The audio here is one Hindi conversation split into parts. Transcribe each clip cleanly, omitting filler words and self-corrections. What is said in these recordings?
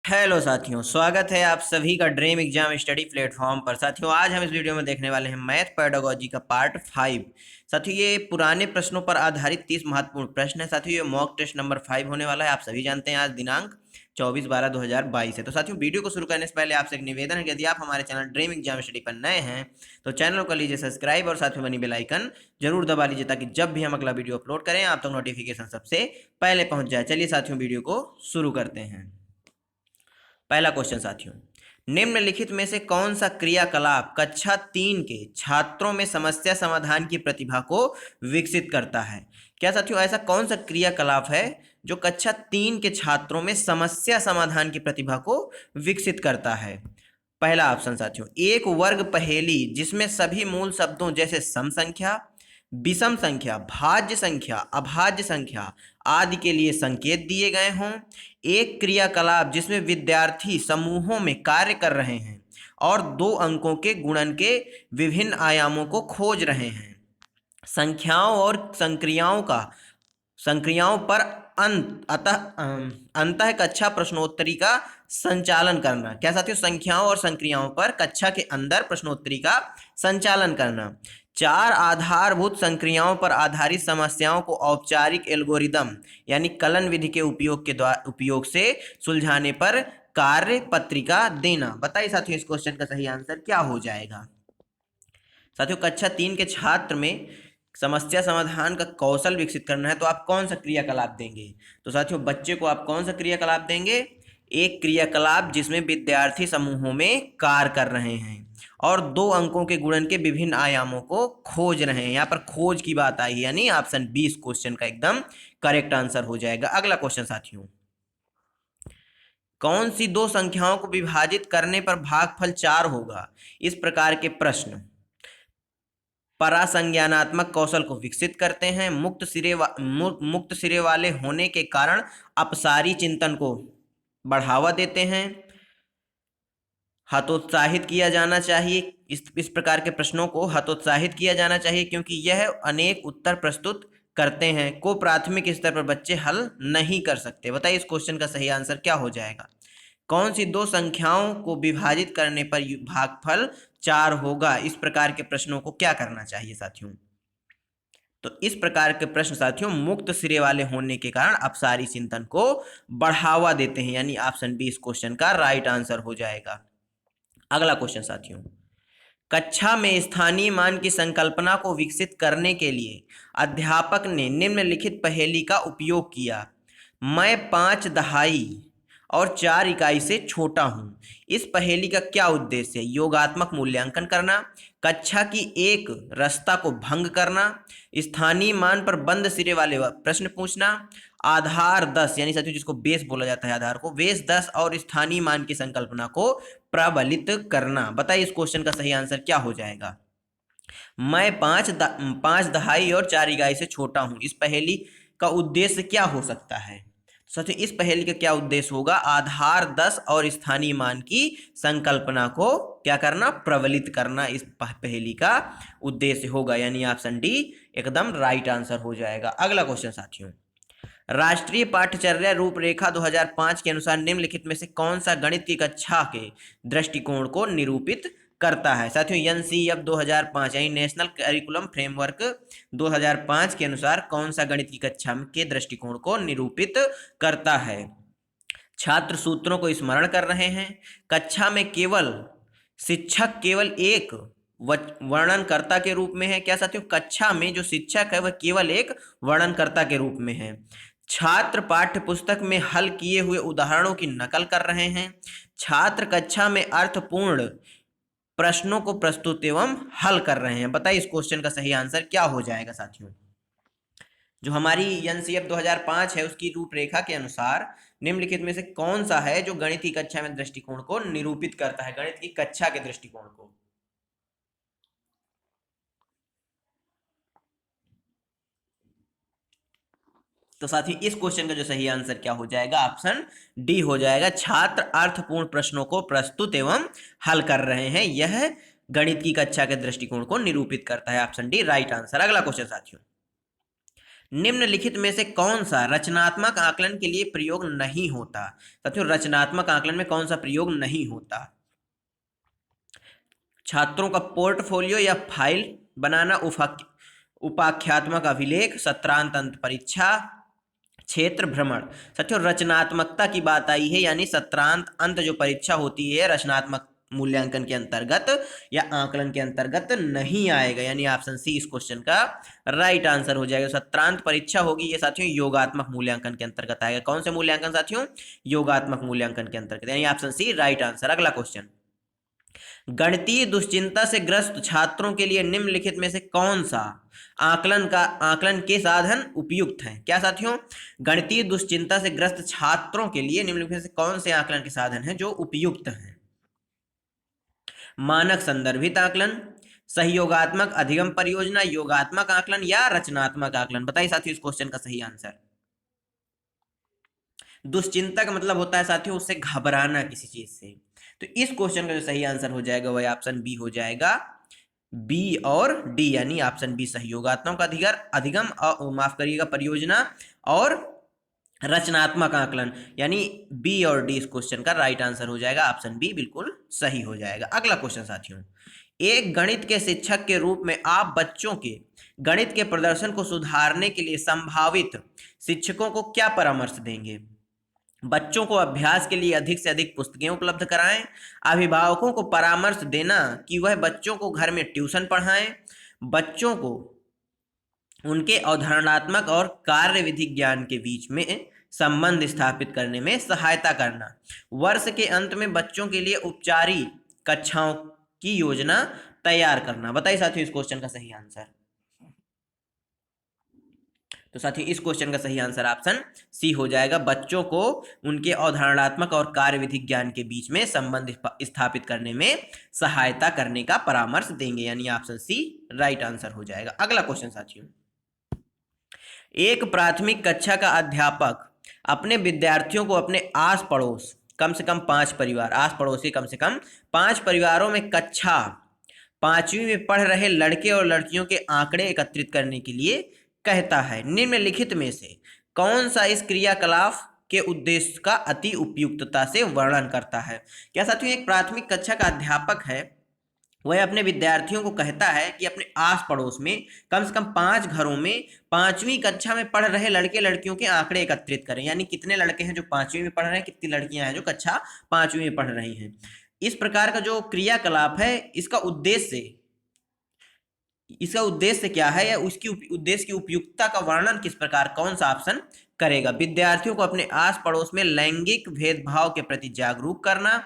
हेलो साथियों, स्वागत है आप सभी का ड्रीम एग्जाम स्टडी प्लेटफॉर्म पर। साथियों, आज हम इस वीडियो में देखने वाले हैं मैथ पेडागोजी का पार्ट 5। साथियों, ये पुराने प्रश्नों पर आधारित 30 महत्वपूर्ण प्रश्न है। साथियों, ये मॉक टेस्ट नंबर 5 होने वाला है। आप सभी जानते हैं आज दिनांक 24/12/2022 है। तो साथियों, वीडियो को शुरू करने से पहले आपसे एक निवेदन है कि यदि आप हमारे चैनल ड्रीम एग्जाम स्टडी पर नए हैं तो चैनल को लीजिए सब्सक्राइब और साथ में बनी बेल आइकन जरूर दबा लीजिए, ताकि जब भी हम अगला वीडियो अपलोड करें आप तक नोटिफिकेशन सबसे पहले पहुंच जाए। चलिए साथियों, वीडियो को शुरू करते हैं। पहला क्वेश्चन साथियों, निम्नलिखित में से कौन सा क्रियाकलाप कक्षा 3 के छात्रों में समस्या समाधान की प्रतिभा को विकसित करता है? क्या साथियों, ऐसा कौन सा क्रियाकलाप है जो कक्षा 3 के छात्रों में समस्या समाधान की प्रतिभा को विकसित करता है? पहला ऑप्शन साथियों, एक वर्ग पहेली जिसमें सभी मूल शब्दों जैसे सम संख्या, विषम संख्या, भाज्य संख्या, अभाज्य संख्या आदि के लिए संकेत दिए गए हों। एक क्रियाकलाप जिसमें विद्यार्थी समूहों में कार्य कर रहे हैं और 2 अंकों के गुणन के विभिन्न आयामों को खोज रहे हैं। संख्याओं और संक्रियाओं पर अंतः कक्षा प्रश्नोत्तरी का संचालन करना। क्या साथियों, संख्याओं और संक्रियाओं पर कक्षा के अंदर प्रश्नोत्तरी का संचालन करना। 4 आधारभूत संक्रियाओं पर आधारित समस्याओं को औपचारिक एल्गोरिदम यानी कलन विधि के उपयोग से सुलझाने पर कार्य पत्रिका देना। बताइए साथियों, इस क्वेश्चन का सही आंसर क्या हो जाएगा? साथियों, कक्षा 3 के छात्र में समस्या समाधान का कौशल विकसित करना है तो आप कौन सा क्रियाकलाप देंगे? तो साथियों, बच्चे को आप कौन सा क्रियाकलाप देंगे? एक क्रियाकलाप जिसमें विद्यार्थी समूहों में कार्य कर रहे हैं और 2 अंकों के गुणन के विभिन्न आयामों को खोज रहे हैं। यहाँ पर खोज की बात आई है, यानी ऑप्शन 20 क्वेश्चन का एकदम करेक्ट आंसर हो जाएगा। अगला क्वेश्चन साथियों, कौन सी 2 संख्याओं को विभाजित करने पर भागफल 4 होगा? इस प्रकार के प्रश्न परासंज्ञानात्मक कौशल को विकसित करते हैं, मुक्त सिरे वाले होने के कारण अपसारी चिंतन को बढ़ावा देते हैं, हतोत्साहित किया जाना चाहिए। इस प्रकार के प्रश्नों को हतोत्साहित किया जाना चाहिए क्योंकि यह अनेक उत्तर प्रस्तुत करते हैं को प्राथमिक स्तर पर बच्चे हल नहीं कर सकते। बताइए, इस क्वेश्चन का सही आंसर क्या हो जाएगा? कौन सी 2 संख्याओं को विभाजित करने पर भागफल 4 होगा? इस प्रकार के प्रश्नों को क्या करना चाहिए साथियों? तो इस प्रकार के प्रश्न साथियों मुक्त सिरे वाले होने के कारण अपसारी चिंतन को बढ़ावा देते हैं, यानी ऑप्शन बी इस क्वेश्चन का राइट आंसर हो जाएगा। अगला क्वेश्चन साथियों, कक्षा में स्थानीय मान की संकल्पना को विकसित करने के लिए अध्यापक ने निम्नलिखित पहेली का उपयोग किया। मैं 5 दहाई और 4 इकाई से छोटा हूं। इस पहेली का क्या उद्देश्य है? योगात्मक मूल्यांकन करना, कक्षा की एक रस्ता को भंग करना, स्थानीय मान पर बंद सिरे वाले प्रश्न पूछना, आधार 10 यानी साथियों जिसको बेस बोला जाता है, आधार को बेस 10 और स्थानीय मान की संकल्पना को प्रबलित करना। बताइए, इस क्वेश्चन का सही आंसर क्या हो जाएगा? मैं 5 दहाई और 4 इकाई से छोटा हूं, इस पहेली का उद्देश्य क्या हो सकता है? साथियों, इस पहेली का क्या उद्देश्य होगा? आधार 10 और स्थानीय मान की संकल्पना को क्या करना? प्रबलित करना इस पहेली का उद्देश्य होगा, यानी ऑप्शन डी एकदम राइट आंसर हो जाएगा। अगला क्वेश्चन साथियों, राष्ट्रीय पाठ्यचर्या रूपरेखा 2005 के अनुसार निम्नलिखित में से कौन सा गणित की कक्षा के दृष्टिकोण को निरूपित करता है? साथियों, एनसीईएफ 2005 यानी नेशनल करिकुलम फ्रेमवर्क 2005 के अनुसार कौन सा गणित की कक्षा के दृष्टिकोण को निरूपित करता है? छात्र सूत्रों को स्मरण कर रहे हैं, कक्षा में शिक्षक केवल एक वर्णनकर्ता के रूप में है। क्या साथियों, कक्षा में जो शिक्षक है वह केवल एक वर्णनकर्ता के रूप में है। छात्र पाठ्य पुस्तक में हल किए हुए उदाहरणों की नकल कर रहे हैं। छात्र कक्षा में अर्थपूर्ण प्रश्नों को प्रस्तुत एवं हल कर रहे हैं। बताइए, इस क्वेश्चन का सही आंसर क्या हो जाएगा साथियों? जो हमारी एनसीईएफ 2005 है उसकी रूपरेखा के अनुसार निम्नलिखित में से कौन सा है जो गणित की कक्षा में दृष्टिकोण को निरूपित करता है, गणित की कक्षा के दृष्टिकोण को? तो साथ ही इस क्वेश्चन का जो सही आंसर क्या हो जाएगा? ऑप्शन डी हो जाएगा। छात्र अर्थपूर्ण प्रश्नों को प्रस्तुत एवं हल कर रहे हैं, यह गणित की कक्षा के दृष्टिकोण को निरूपित करता है। Option D right answer. अगला क्वेश्चन साथियों, निम्नलिखित में से कौन सा रचनात्मक आकलन के लिए प्रयोग नहीं होता? साथियों, रचनात्मक आकलन में कौन सा प्रयोग नहीं होता? छात्रों का पोर्टफोलियो या फाइल बनाना, उपाख्यात्मक अभिलेख, सत्रांत अंत परीक्षा, क्षेत्र भ्रमण। साथियों, रचनात्मकता की बात आई है, यानी सत्रांत अंत जो परीक्षा होती है रचनात्मक मूल्यांकन के अंतर्गत या आकलन के अंतर्गत नहीं आएगा, यानी ऑप्शन सी इस क्वेश्चन का राइट आंसर हो जाएगा। सत्रांत परीक्षा होगी ये साथियों योगात्मक मूल्यांकन के अंतर्गत आएगा। कौन से मूल्यांकन साथियों? योगात्मक मूल्यांकन के अंतर्गत, यानी ऑप्शन सी राइट आंसर। अगला क्वेश्चन, गणितीय दुश्चिंता से ग्रस्त छात्रों के लिए निम्नलिखित में से कौन सा आकलन के साधन उपयुक्त हैं? क्या साथियों? गणितीय दुश्चिंता से ग्रस्त छात्रों के लिए निम्नलिखित में से कौन से आकलन के साधन हैं जो उपयुक्त हैं? मानक संदर्भित आकलन, सहयोगात्मक अधिगम परियोजना, योगात्मक आकलन या रचनात्मक आकलन। बताइए साथियों इस क्वेश्चन का सही आंसर। दुश्चिंता का मतलब होता है साथियों उससे घबराना किसी चीज से, तो इस क्वेश्चन का जो सही आंसर हो जाएगा वह ऑप्शन बी हो जाएगा, बी और डी, यानी ऑप्शन बी सहयोगात्मक अधिगम माफ करिएगा परियोजना और रचनात्मक आकलन, यानी बी और डी इस क्वेश्चन का राइट आंसर हो जाएगा। ऑप्शन बी बिल्कुल सही हो जाएगा। अगला क्वेश्चन साथियों, एक गणित के शिक्षक के रूप में आप बच्चों के गणित के प्रदर्शन को सुधारने के लिए संभावित शिक्षकों को क्या परामर्श देंगे? बच्चों को अभ्यास के लिए अधिक से अधिक पुस्तकें उपलब्ध कराएं, अभिभावकों को परामर्श देना कि वह बच्चों को घर में ट्यूशन पढ़ाएं, बच्चों को उनके अवधारणात्मक और कार्यविधि ज्ञान के बीच में संबंध स्थापित करने में सहायता करना, वर्ष के अंत में बच्चों के लिए उपचारिक कक्षाओं की योजना तैयार करना। बताइए साथियों इस क्वेश्चन का सही आंसर। तो साथियों इस क्वेश्चन का सही आंसर ऑप्शन सी हो जाएगा, बच्चों को उनके अवधारणात्मक और कार्यविधि ज्ञान के बीच में संबंध स्थापित करने में सहायता करने का परामर्श देंगे, यानी ऑप्शन सी राइट आंसर हो जाएगा। अगला क्वेश्चन साथियों, एक प्राथमिक कक्षा का अध्यापक अपने विद्यार्थियों को अपने आस पड़ोस कम से कम 5 परिवार, आस पड़ोसी कम से कम 5 परिवारों में कक्षा 5वीं में पढ़ रहे लड़के और लड़कियों के आंकड़े एकत्रित करने के लिए कहता है। निम्नलिखित में से कौन सा इस क्रियाकलाप के उद्देश्य का अति उपयुक्तता से वर्णन करता है? क्या साथियों, एक प्राथमिक कक्षा का अध्यापक है वह अपने विद्यार्थियों को कहता है कि अपने आस पड़ोस में कम से कम 5 घरों में 5वीं कक्षा में पढ़ रहे लड़के लड़कियों के आंकड़े एकत्रित करें, यानी कितने लड़के हैं जो 5वीं में पढ़ रहे हैं, कितनी लड़कियां हैं जो कक्षा 5वीं में पढ़ रही हैं। इस प्रकार का जो क्रियाकलाप है इसका उद्देश्य क्या है या उसकी उद्देश्य की उपयुक्तता का वर्णन किस प्रकार कौन सा ऑप्शन करेगा? विद्यार्थियों को अपने आस पड़ोस में लैंगिक भेदभाव के प्रति जागरूक करना,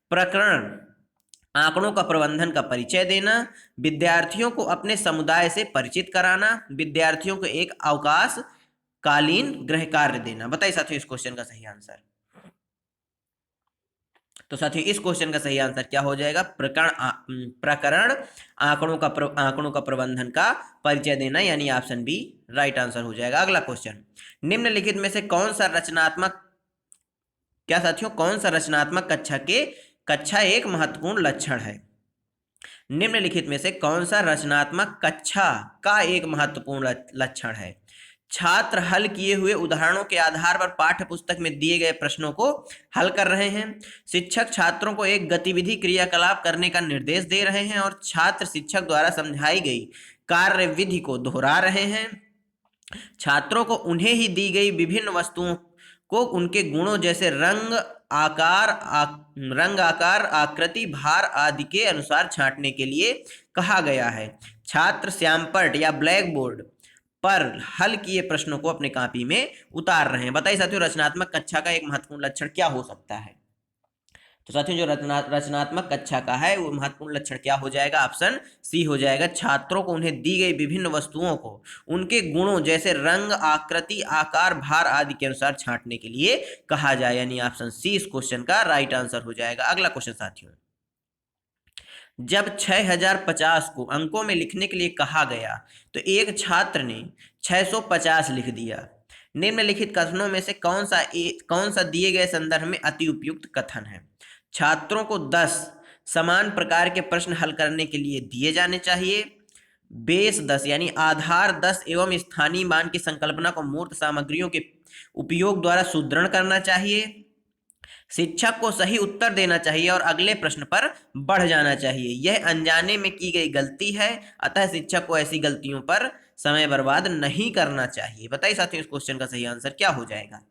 प्रकरण आंकड़ों का प्रबंधन का परिचय देना, विद्यार्थियों को अपने समुदाय से परिचित कराना, विद्यार्थियों को एक अवकाशकालीन गृह कार्य देना। बताइए साथियों इस क्वेश्चन का सही आंसर। तो साथियों इस क्वेश्चन का सही आंसर क्या हो जाएगा? प्रकरण आंकड़ों का प्रबंधन का परिचय देना, यानी ऑप्शन बी राइट आंसर हो जाएगा। अगला क्वेश्चन, निम्नलिखित में से कौन सा रचनात्मक कक्षा एक महत्वपूर्ण लक्षण है? निम्नलिखित में से कौन सा रचनात्मक कक्षा का एक महत्वपूर्ण लक्षण है? छात्र हल किए हुए उदाहरणों के आधार पर पाठ्य पुस्तक में दिए गए प्रश्नों को हल कर रहे हैं, शिक्षक छात्रों को एक गतिविधि क्रियाकलाप करने का निर्देश दे रहे हैं और छात्र शिक्षक द्वारा समझाई गई कार्यविधि को दोहरा रहे हैं, छात्रों को उन्हें ही दी गई विभिन्न वस्तुओं को उनके गुणों जैसे रंग आकार, आकृति, भार आदि के अनुसार छांटने के लिए कहा गया है, छात्र श्यामपट्ट या ब्लैक बोर्ड पर हल किए प्रश्नों को अपने कॉपी में उतार रहे हैं। बताइए साथियों रचनात्मक कक्षा का एक महत्वपूर्ण लक्षण क्या हो सकता है? तो साथियों जो रचनात्मक कक्षा का है वो महत्वपूर्ण लक्षण क्या हो जाएगा? ऑप्शन सी हो जाएगा, छात्रों को उन्हें दी गई विभिन्न वस्तुओं को उनके गुणों जैसे रंग, आकृति, आकार, भार आदि के अनुसार छांटने के लिए कहा जाए, यानी ऑप्शन सी इस क्वेश्चन का राइट आंसर हो जाएगा। अगला क्वेश्चन साथियों, जब 6050 को अंकों में लिखने के लिए कहा गया तो एक छात्र ने 650 लिख दिया। निम्नलिखित कथनों में से कौन सा दिए गए संदर्भ में अति उपयुक्त कथन है? छात्रों को 10 समान प्रकार के प्रश्न हल करने के लिए दिए जाने चाहिए, बेस 10 यानी आधार 10 एवं स्थानीय मान की संकल्पना को मूर्त सामग्रियों के उपयोग द्वारा सुदृढ़ करना चाहिए। शिक्षक को सही उत्तर देना चाहिए और अगले प्रश्न पर बढ़ जाना चाहिए। यह अनजाने में की गई गलती है, अतः शिक्षक को ऐसी गलतियों पर समय बर्बाद नहीं करना चाहिए। बताइए साथियों, इस क्वेश्चन का सही आंसर क्या हो जाएगा?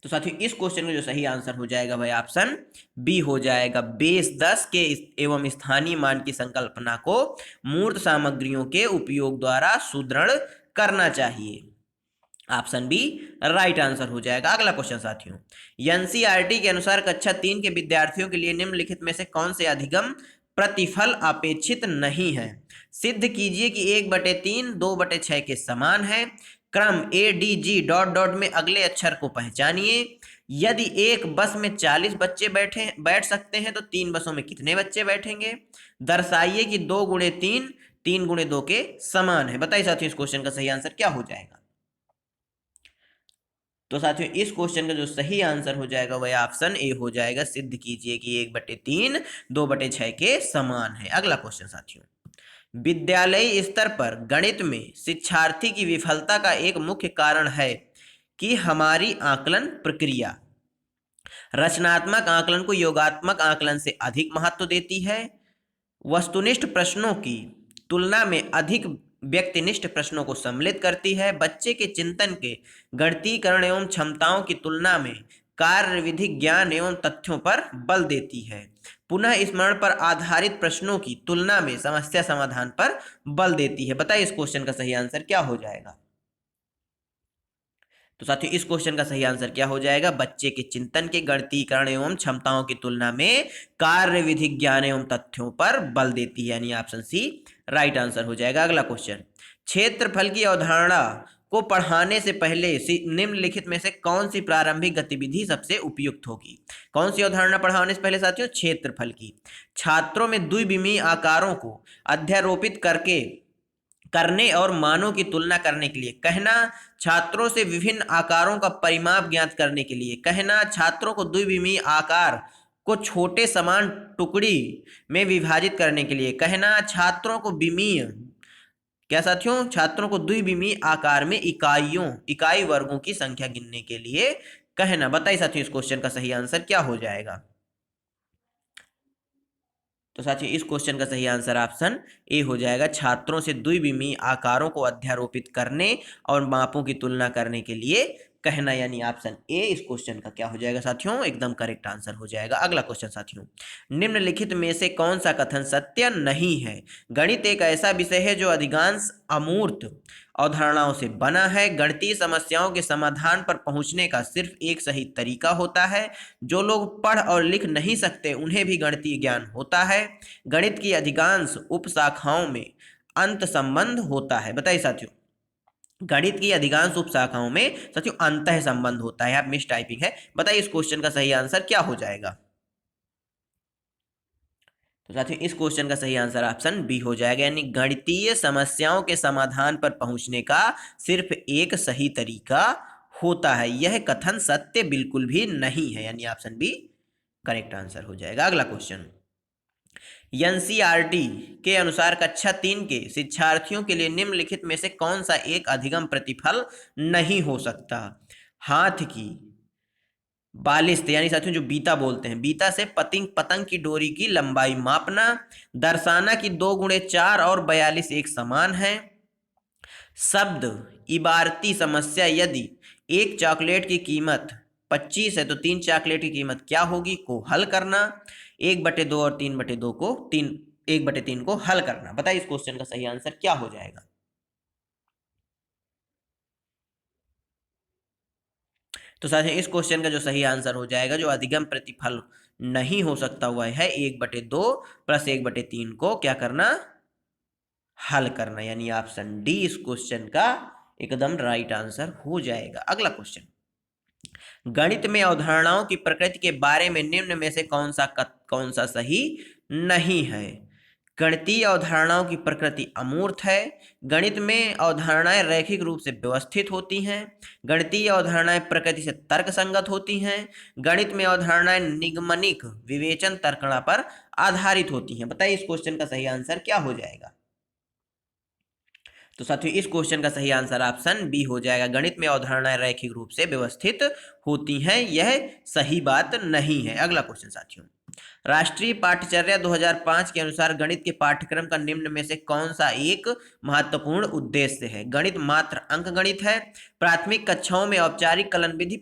तो साथियों इस क्वेश्चन का जो सही आंसर हो जाएगा भाई ऑप्शन बी हो जाएगा। बेस 10 के एवं स्थानीय मान की संकल्पना को मूर्त सामग्रियों के उपयोग द्वारा सुदृढ़ करना चाहिए। ऑप्शन बी राइट आंसर हो जाएगा। अगला क्वेश्चन साथियों, एनसीईआरटी के अनुसार कक्षा 3 के विद्यार्थियों के लिए निम्नलिखित में से कौन से अधिगम प्रतिफल अपेक्षित नहीं है? सिद्ध कीजिए कि 1/3 2/6 के समान है। क्रम ADG डॉट डॉट में अगले अक्षर को पहचानिए। यदि एक बस में 40 बच्चे बैठ सकते हैं तो 3 बसों में कितने बच्चे बैठेंगे? दर्शाइए कि 2x3 3x2 के समान है। बताइए साथियों, इस क्वेश्चन का सही आंसर क्या हो जाएगा? तो साथियों इस क्वेश्चन का जो सही आंसर हो जाएगा वह ऑप्शन ए हो जाएगा। सिद्ध कीजिए कि 1/3 2/6 के समान है। अगला क्वेश्चन साथियों, विद्यालयी स्तर पर गणित में शिक्षार्थी की विफलता का एक मुख्य कारण है कि हमारी आकलन प्रक्रिया रचनात्मक आकलन को योगात्मक आकलन से अधिक महत्व देती है, वस्तुनिष्ठ प्रश्नों की तुलना में अधिक व्यक्तिनिष्ठ प्रश्नों को सम्मिलित करती है, बच्चे के चिंतन के गणितीकरण एवं क्षमताओं की तुलना में कार्यविधि ज्ञान एवं तथ्यों पर बल देती है, पुनः स्मरण पर आधारित प्रश्नों की तुलना में समस्या समाधान पर बल देती है। बताइए इस क्वेश्चन का सही आंसर क्या हो जाएगा? तो साथियों इस क्वेश्चन का सही आंसर क्या हो जाएगा? बच्चे के चिंतन के गणितीकरण एवं क्षमताओं की तुलना में कार्य विधि ज्ञान एवं तथ्यों पर बल देती है, यानी ऑप्शन सी राइट आंसर हो जाएगा। अगला क्वेश्चन, क्षेत्रफल की अवधारणा को पढ़ाने से पहले निम्नलिखित में से कौन सी प्रारंभिक गतिविधि सबसे उपयुक्त होगी? कौन सी अवधारणा पढ़ाने से पहले साथियों? क्षेत्रफल की। छात्रों में द्विविमीय आकारों को अध्यारोपित करने और मानों की तुलना करने के लिए कहना, छात्रों से विभिन्न आकारों का परिमाप ज्ञात करने के लिए कहना, छात्रों को द्विविमीय आकार को छोटे समान टुकड़ी में विभाजित करने के लिए कहना, छात्रों को विमीय क्या साथियों? छात्रों को द्विविमीय आकार में इकाई वर्गों की संख्या गिनने के लिए कहना। बताइए साथियों, इस क्वेश्चन का सही आंसर क्या हो जाएगा? तो साथियों इस क्वेश्चन का सही आंसर ऑप्शन ए हो जाएगा। छात्रों से द्विविमीय आकारों को अध्यारोपित करने और मापों की तुलना करने के लिए कहना, यानी ऑप्शन ए इस क्वेश्चन का क्या हो जाएगा साथियों? एकदम करेक्ट आंसर हो जाएगा। अगला क्वेश्चन साथियों, निम्नलिखित में से कौन सा कथन सत्य नहीं है? गणित एक ऐसा विषय है जो अधिकांश अमूर्त अवधारणाओं से बना है। गणितीय समस्याओं के समाधान पर पहुंचने का सिर्फ एक सही तरीका होता है। जो लोग पढ़ और लिख नहीं सकते उन्हें भी गणितीय ज्ञान होता है। गणित की अधिकांश उपशाखाओं में अंत संबंध होता है। बताइए साथियों, गणित की अधिकांश उपशाखाओं में साथियों अंतः संबंध होता है। आप मिस टाइपिंग है। बताइए इस क्वेश्चन का सही आंसर क्या हो जाएगा? तो साथियों इस क्वेश्चन का सही आंसर ऑप्शन बी हो जाएगा, यानी गणितीय समस्याओं के समाधान पर पहुंचने का सिर्फ एक सही तरीका होता है। यह कथन सत्य बिल्कुल भी नहीं है, यानी ऑप्शन बी करेक्ट आंसर हो जाएगा। अगला क्वेश्चन, एनसीईआरटी के अनुसार कक्षा 3 के शिक्षार्थियों के लिए निम्नलिखित में से कौन सा एक अधिगम प्रतिफल नहीं हो सकता? हाथ की बालिश्त यानी साथियों जो बीता बोलते हैं, बीता से पतंग की डोरी की लंबाई मापना, दर्शाना कि 2x4 और 42 एक समान है, शब्द इबारती समस्या यदि एक चॉकलेट की कीमत 25 है तो 3 चॉकलेट की कीमत क्या होगी को हल करना, 1/2 और 3/2 को 1/3 को हल करना। बताइए इस क्वेश्चन का सही आंसर क्या हो जाएगा? तो साथियों इस क्वेश्चन का जो सही आंसर हो जाएगा, जो अधिगम प्रतिफल नहीं हो सकता वह है 1/2 प्लस 1/3 को क्या करना? हल करना, यानी ऑप्शन डी इस क्वेश्चन का एकदम राइट आंसर हो जाएगा। अगला क्वेश्चन, गणित में अवधारणाओं की प्रकृति के बारे में निम्न में से कौन सा सही नहीं है? गणितीय अवधारणाओं की प्रकृति अमूर्त है। गणित में अवधारणाएं रैखिक रूप से व्यवस्थित होती हैं। गणितीय अवधारणाएं प्रकृति से तर्क संगत होती हैं। गणित में अवधारणाएं निगमनिक विवेचन तर्कणा पर आधारित होती हैं। बताइए इस क्वेश्चन का सही आंसर क्या हो जाएगा। तो साथियों इस क्वेश्चन का सही आंसर ऑप्शन बी हो जाएगा। गणित में अवधारणाएं रैखिक रूप से व्यवस्थित होती हैं, यह सही बात नहीं है। अगला क्वेश्चन साथियों, राष्ट्रीय पाठ्यचर्या 2005 के अनुसार गणित के पाठ्यक्रम का निम्न में से कौन सा एक महत्वपूर्ण उद्देश्य है। गणित मात्र अंकगणित है। प्राथमिक कक्षाओं में औपचारिक कलन विधि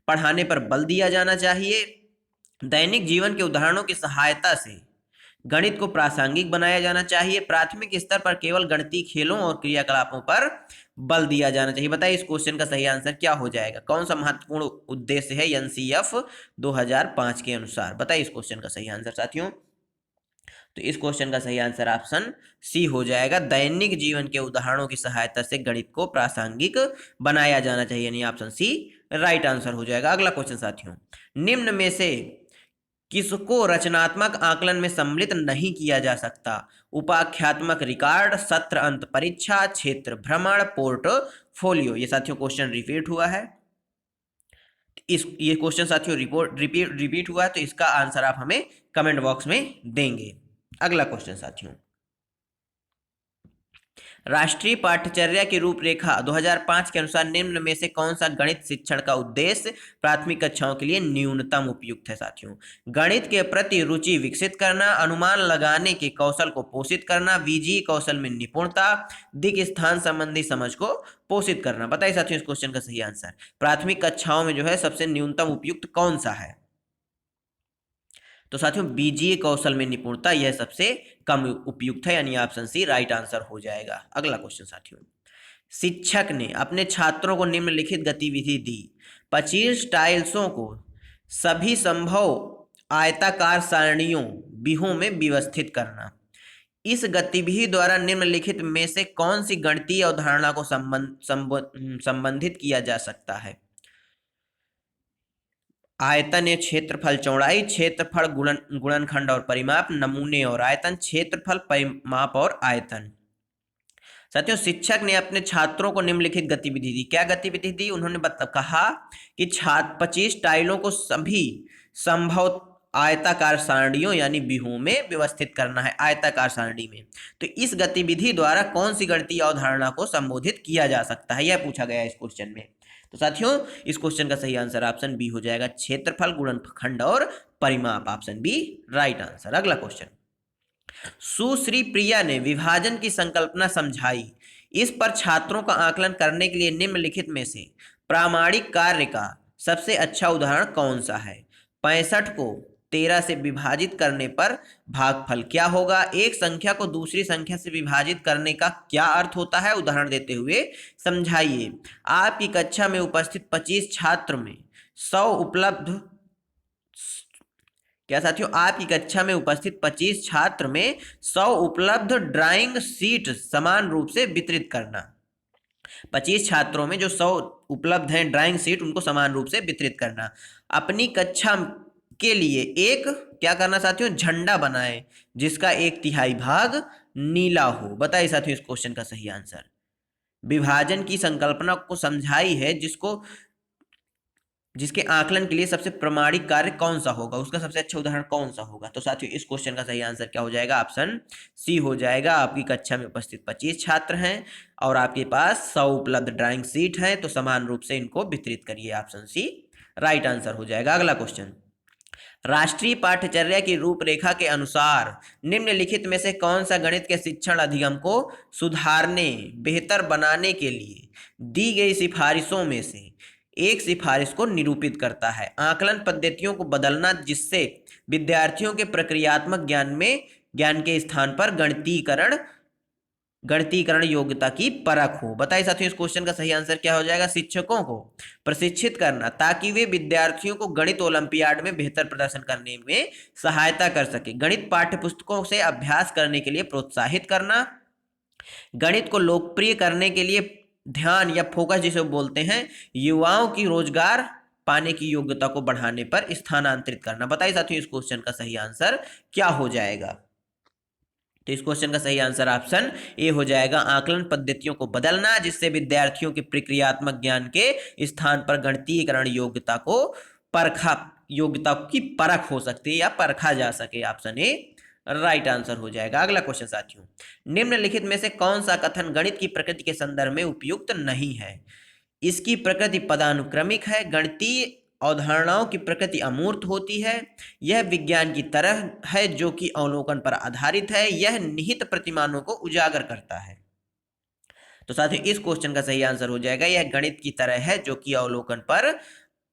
पढ़ाने पर बल दिया जाना चाहिए। दैनिक जीवन के उदाहरणों की सहायता से गणित को प्रासंगिक बनाया जाना चाहिए। प्राथमिक स्तर पर केवल गणितीय खेलों और क्रियाकलापों पर बल दिया जाना चाहिए। बताइए इस क्वेश्चन का सही आंसर क्या हो जाएगा। कौन सा महत्वपूर्ण उद्देश्य है एनसीएफ 2005 के अनुसार। बताइए इस क्वेश्चन का सही आंसर साथियों। तो इस क्वेश्चन का सही आंसर ऑप्शन सी हो जाएगा। दैनिक जीवन के उदाहरणों की सहायता से गणित को प्रासंगिक बनाया जाना चाहिए, यानी ऑप्शन सी राइट आंसर हो जाएगा। अगला क्वेश्चन साथियों, निम्न में से किसको रचनात्मक आकलन में सम्मिलित नहीं किया जा सकता। उपाख्यात्मक रिकॉर्ड, सत्र अंत परीक्षा, क्षेत्र भ्रमण, पोर्टफोलियो। ये साथियों क्वेश्चन रिपीट हुआ है। ये क्वेश्चन साथियों रिपीट हुआ है, तो इसका आंसर आप हमें कमेंट बॉक्स में देंगे। अगला क्वेश्चन साथियों, राष्ट्रीय पाठ्यचर्या की रूपरेखा 2005 के अनुसार निम्न में से कौन सा गणित शिक्षण का उद्देश्य प्राथमिक कक्षाओं के लिए न्यूनतम उपयुक्त है। साथियों, गणित के प्रति रुचि विकसित करना, अनुमान लगाने के कौशल को पोषित करना, बीजीय कौशल में निपुणता, दिक् स्थान संबंधी समझ को पोषित करना। बताइए साथियों इस क्वेश्चन का सही आंसर। प्राथमिक कक्षाओं में जो है सबसे न्यूनतम उपयुक्त कौन सा है। तो साथियों बीजीय कौशल में निपुणता यह सबसे कम उपयुक्त है, यानी ऑप्शन सी राइट आंसर हो जाएगा। अगला क्वेश्चन साथियों, शिक्षक ने अपने छात्रों को निम्नलिखित गतिविधि दी। 25 टाइल्सों को सभी संभव आयताकार सारणियों व्यूहों में व्यवस्थित करना। इस गतिविधि द्वारा निम्नलिखित में से कौन सी गणितीय अवधारणा को संबंधित किया जा सकता है। आयतन या क्षेत्रफल, चौड़ाई, क्षेत्रफल गुणनखंड और परिमाप, नमूने और आयतन, क्षेत्रफल परिमाप और आयतन। साथियों शिक्षक ने अपने छात्रों को निम्नलिखित गतिविधि दी। क्या गतिविधि दी, उन्होंने कहा कि छात्र 25 टाइलों को सभी संभव आयताकार सारणियों यानी व्यूहों में व्यवस्थित करना है, आयताकार सारणी में। तो इस गतिविधि द्वारा कौन सी गणितीय अवधारणा को संबोधित किया जा सकता है, यह पूछा गया है इस क्वेश्चन में। तो साथियों इस क्वेश्चन का सही आंसर ऑप्शन बी हो जाएगा, क्षेत्रफल गुणनखंड और परिमाप। Option B right answer. अगला क्वेश्चन, सुश्री प्रिया ने विभाजन की संकल्पना समझाई। इस पर छात्रों का आकलन करने के लिए निम्नलिखित में से प्रामाणिक कार्य का सबसे अच्छा उदाहरण कौन सा है। 65 को 13 से विभाजित करने पर भागफल क्या होगा। एक संख्या को दूसरी संख्या से विभाजित करने का क्या अर्थ होता है, उदाहरण देते हुए समझाइए। आपकी कक्षा में उपस्थित 25 छात्र में 100 उपलब्ध क्या साथियों, आपकी कक्षा में उपस्थित 25 छात्र में 100 उपलब्ध ड्राइंग शीट समान रूप से वितरित करना। 25 छात्रों में जो 100 उपलब्ध हैं ड्राइंग शीट, उनको समान रूप से वितरित करना। अपनी कक्षा के लिए एक क्या करना साथियों, झंडा बनाएं जिसका 1/3 भाग नीला हो। बताइए साथियों इस क्वेश्चन का सही आंसर। विभाजन की संकल्पना को समझाई है, जिसके आकलन के लिए सबसे प्रामाणिक कार्य कौन सा होगा, उसका सबसे अच्छा उदाहरण कौन सा होगा। तो साथियों इस क्वेश्चन का सही आंसर क्या हो जाएगा, ऑप्शन सी हो जाएगा। आपकी कक्षा में उपस्थित 25 छात्र हैं और आपके पास 100 उपलब्ध ड्राइंग शीट है, तो समान रूप से इनको वितरित करिए। ऑप्शन सी राइट आंसर हो जाएगा। अगला क्वेश्चन, राष्ट्रीय पाठ्यचर्या की रूपरेखा के अनुसार निम्नलिखित में से कौन सा गणित के शिक्षण अधिगम को सुधारने, बेहतर बनाने के लिए दी गई सिफारिशों में से एक सिफारिश को निरूपित करता है। आकलन पद्धतियों को बदलना जिससे विद्यार्थियों के प्रक्रियात्मक ज्ञान के स्थान पर गणितीकरण योग्यता की परख हो। बताइए साथियों इस क्वेश्चन का सही आंसर क्या हो जाएगा। शिक्षकों को प्रशिक्षित करना ताकि वे विद्यार्थियों को गणित ओलंपियाड में बेहतर प्रदर्शन करने में सहायता कर सके। गणित पाठ्यपुस्तकों से अभ्यास करने के लिए प्रोत्साहित करना। गणित को लोकप्रिय करने के लिए ध्यान या फोकस जिसे बोलते हैं, युवाओं की रोजगार पाने की योग्यता को बढ़ाने पर स्थानांतरित करना। बताइए साथियों इस क्वेश्चन का सही आंसर क्या हो जाएगा। तो इस क्वेश्चन का सही आंसर ऑप्शन ए हो जाएगा, आकलन पद्धतियों को बदलना जिससे विद्यार्थियों के प्रक्रियात्मक ज्ञान के स्थान पर गणितीयकरण योग्यता की परख हो सकती है या परखा जा सके। ऑप्शन ए राइट आंसर हो जाएगा। अगला क्वेश्चन साथियों, निम्नलिखित में से कौन सा कथन गणित की प्रकृति के संदर्भ में उपयुक्त नहीं है? इसकी प्रकृति पदानुक्रमिक है, गणितीय अवधारणाओं की प्रकृति अमूर्त होती है, यह विज्ञान की तरह है जो कि अवलोकन पर आधारित है, यह निहित प्रतिमानों को उजागर करता है। तो साथियों इस क्वेश्चन का सही आंसर हो जाएगा, यह गणित की तरह है जो कि अवलोकन पर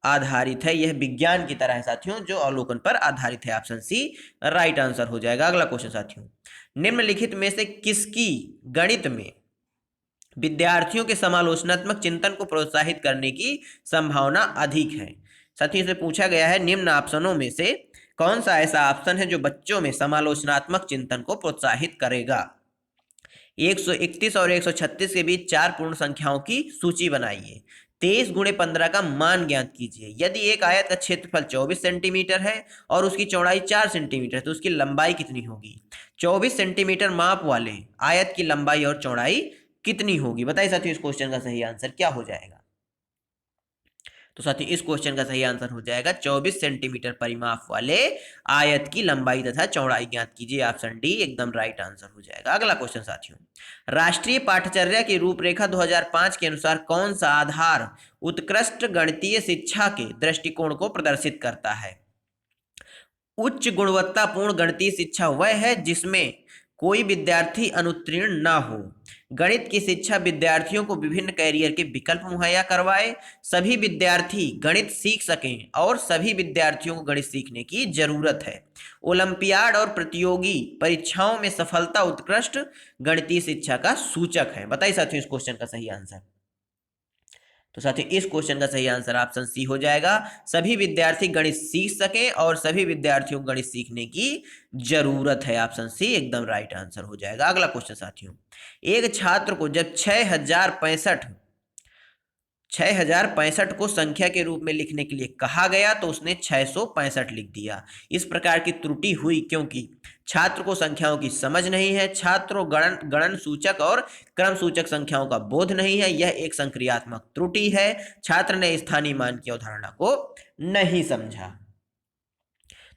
आधारित है, यह विज्ञान की तरह है साथियों जो अवलोकन पर आधारित है। ऑप्शन सी राइट आंसर हो जाएगा। अगला क्वेश्चन साथियों, निम्नलिखित में से किसकी गणित में विद्यार्थियों के समालोचनात्मक चिंतन को प्रोत्साहित करने की संभावना अधिक है? साथियों से पूछा गया है निम्न ऑप्शनों में से कौन सा ऐसा ऑप्शन है जो बच्चों में समालोचनात्मक चिंतन को प्रोत्साहित करेगा? 131 और 136 के बीच चार पूर्ण संख्याओं की सूची बनाइए। 23 गुणे 15 का मान ज्ञात कीजिए। यदि एक आयत का क्षेत्रफल 24 सेंटीमीटर है और उसकी चौड़ाई 4 सेंटीमीटर है तो उसकी लंबाई कितनी होगी? 24 सेंटीमीटर माप वाले आयत की लंबाई और चौड़ाई कितनी होगी? बताइए साथियों इस क्वेश्चन का सही आंसर क्या हो जाएगा? तो साथियों इस क्वेश्चन का सही आंसर हो जाएगा 24 सेंटीमीटर परिमाप वाले आयत की लंबाई तथा चौड़ाई ज्ञात कीजिए। ऑप्शन डी एकदम राइट आंसर हो जाएगा। अगला क्वेश्चन साथियों, राष्ट्रीय पाठ्यचर्या की रूपरेखा 2005 के अनुसार कौन सा आधार उत्कृष्ट गणितीय शिक्षा के दृष्टिकोण को प्रदर्शित करता है? उच्च गुणवत्तापूर्ण गणितीय शिक्षा वह है जिसमें कोई विद्यार्थी अनुत्तीर्ण ना हो। गणित की शिक्षा विद्यार्थियों को विभिन्न कैरियर के विकल्प मुहैया करवाए, सभी विद्यार्थी गणित सीख सकें और सभी विद्यार्थियों को गणित सीखने की जरूरत है। ओलंपियाड और प्रतियोगी परीक्षाओं में सफलता उत्कृष्ट गणितीय शिक्षा का सूचक है। बताइए साथियों इस क्वेश्चन का सही आंसर। तो साथियों इस क्वेश्चन का सही आंसर ऑप्शन सी हो जाएगा, सभी विद्यार्थी गणित सीख सकें और सभी विद्यार्थियों को गणित सीखने की जरूरत है। ऑप्शन सी एकदम राइट आंसर हो जाएगा। अगला क्वेश्चन साथियों, एक छात्र को जब 6065 को संख्या के रूप में लिखने के लिए कहा गया तो उसने 665 लिख दिया। इस प्रकार की त्रुटि हुई क्योंकि छात्र को संख्याओं की समझ नहीं है, छात्र को गणन सूचक और क्रम सूचक संख्याओं का बोध नहीं है, यह एक संक्रियात्मक त्रुटि है। छात्र ने स्थानीय मान की अवधारणा को नहीं समझा।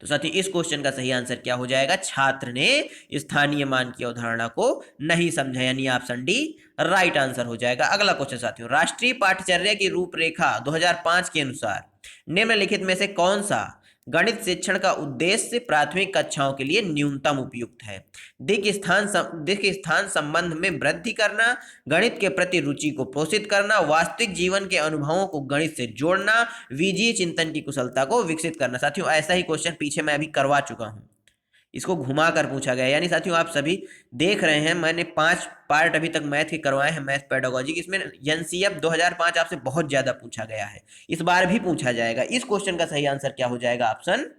तो साथियों इस क्वेश्चन का सही आंसर क्या हो जाएगा? छात्र ने स्थानीय मान की अवधारणा को नहीं समझा, यानी ऑप्शन डी राइट आंसर हो जाएगा। अगला क्वेश्चन साथियों, राष्ट्रीय पाठ्यचर्या की रूपरेखा 2005 के अनुसार निम्नलिखित में से कौन सा गणित शिक्षण का उद्देश्य प्राथमिक कक्षाओं के लिए न्यूनतम उपयुक्त है? दिक् स्थान संबंध में वृद्धि करना, गणित के प्रति रुचि को पोषित करना, वास्तविक जीवन के अनुभवों को गणित से जोड़ना, विजीय चिंतन की कुशलता को विकसित करना। साथियों ऐसा ही क्वेश्चन पीछे मैं अभी करवा चुका हूं, इसको घुमा कर पूछा गया। यानी साथियों आप सभी देख रहे हैं मैंने 5 पार्ट अभी तक मैथ के करवाए हैं, मैथ पेडागोजी, इसमें एनसीएफ 2005 आपसे बहुत ज्यादा पूछा गया है, इस बार भी पूछा जाएगा। इस क्वेश्चन का सही आंसर क्या हो जाएगा? ऑप्शन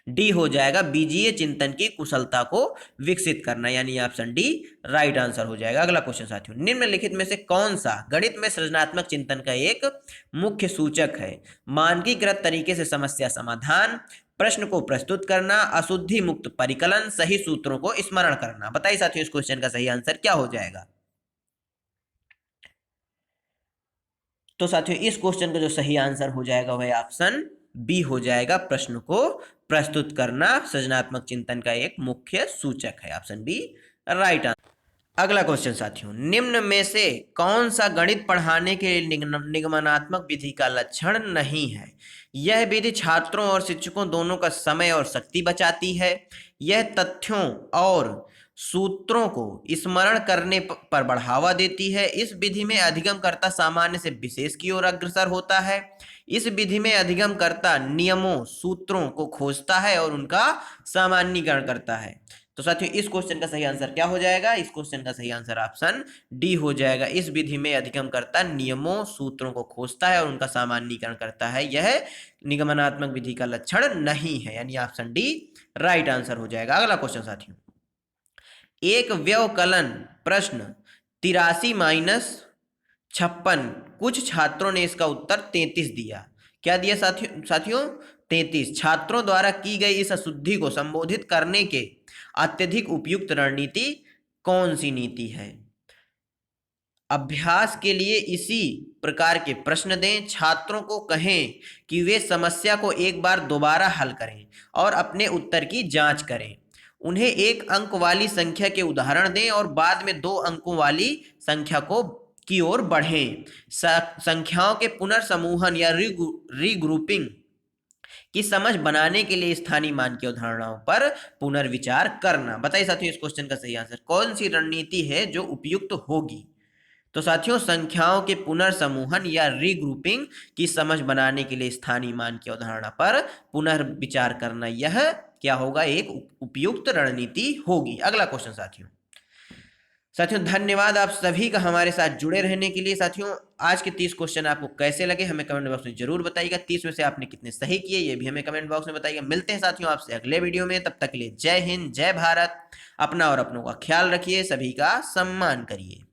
डी हो जाएगा, बीजीय चिंतन की कुशलता को विकसित करना, यानी ऑप्शन डी राइट आंसर हो जाएगा। अगला क्वेश्चन साथियों, निम्नलिखित में से कौन सा गणित में सृजनात्मक चिंतन का एक मुख्य सूचक है? मानकीकृत तरीके से समस्या समाधान, प्रश्न को प्रस्तुत करना, अशुद्धि मुक्त परिकलन, सही सूत्रों को स्मरण करना। बताइए साथियों इस क्वेश्चन का सही आंसर क्या हो जाएगा? तो साथियों इस क्वेश्चन का जो सही आंसर हो जाएगा वह ऑप्शन बी हो जाएगा, प्रश्न को प्रस्तुत करना सृजनात्मक चिंतन का एक मुख्य सूचक है। Option B right answer. अगला क्वेश्चन साथियों, निम्न में से कौन सा गणित पढ़ाने के निगमनात्मक विधि का लक्षण नहीं है? यह विधि छात्रों और शिक्षकों दोनों का समय और शक्ति बचाती है, यह तथ्यों और सूत्रों को स्मरण करने पर बढ़ावा देती है, इस विधि में अधिगमकर्ता सामान्य से विशेष की ओर अग्रसर होता है, इस विधि में अधिगमकर्ता नियमों सूत्रों को खोजता है और उनका सामान्यीकरण करता है। तो साथियों इस क्वेश्चन का सही आंसर क्या हो जाएगा? इस क्वेश्चन का सही आंसर ऑप्शन डी हो जाएगा, इस विधि में अधिगमकर्ता नियमों सूत्रों को खोजता है और उनका सामान्यीकरण करता है, यह निगमनात्मक विधि का लक्षण नहीं है, यानी ऑप्शन डी राइट आंसर हो जाएगा। अगला क्वेश्चन साथियों, एक व्यवकलन प्रश्न 83-56, कुछ छात्रों ने इसका उत्तर 33 दिया। क्या दिया साथियों? 33। छात्रों द्वारा की गई इस अशुद्धि को संबोधित करने के अत्यधिक उपयुक्त रणनीति कौन सी नीति है? अभ्यास के लिए इसी प्रकार के प्रश्न दें, छात्रों को कहें कि वे समस्या को एक बार दोबारा हल करें और अपने उत्तर की जांच करें, उन्हें एक अंक वाली संख्या के उदाहरण दें और बाद में 2 अंकों वाली संख्या की ओर बढ़ें। संख्याओं के पुनर्समूहन या रीग्रुपिंग की समझ बनाने के लिए स्थानीय मान की अवधारणाओं पर पुनर्विचार करना। बताइए साथियों इस क्वेश्चन का सही आंसर कौन सी रणनीति है जो उपयुक्त होगी? तो साथियों संख्याओं के पुनर्समूहन या रीग्रुपिंग की समझ बनाने के लिए स्थानीय मान की अवधारणा पर पुनर्विचार करना, यह क्या होगा? एक उपयुक्त रणनीति होगी। अगला क्वेश्चन साथियों धन्यवाद आप सभी का हमारे साथ जुड़े रहने के लिए। साथियों आज के 30 क्वेश्चन आपको कैसे लगे हमें कमेंट बॉक्स में जरूर बताइएगा। 30 में से आपने कितने सही किए ये भी हमें कमेंट बॉक्स में बताइएगा। मिलते हैं साथियों आपसे अगले वीडियो में, तब तक के लिए जय हिंद, जय भारत। अपना और अपनों का ख्याल रखिए, सभी का सम्मान करिए।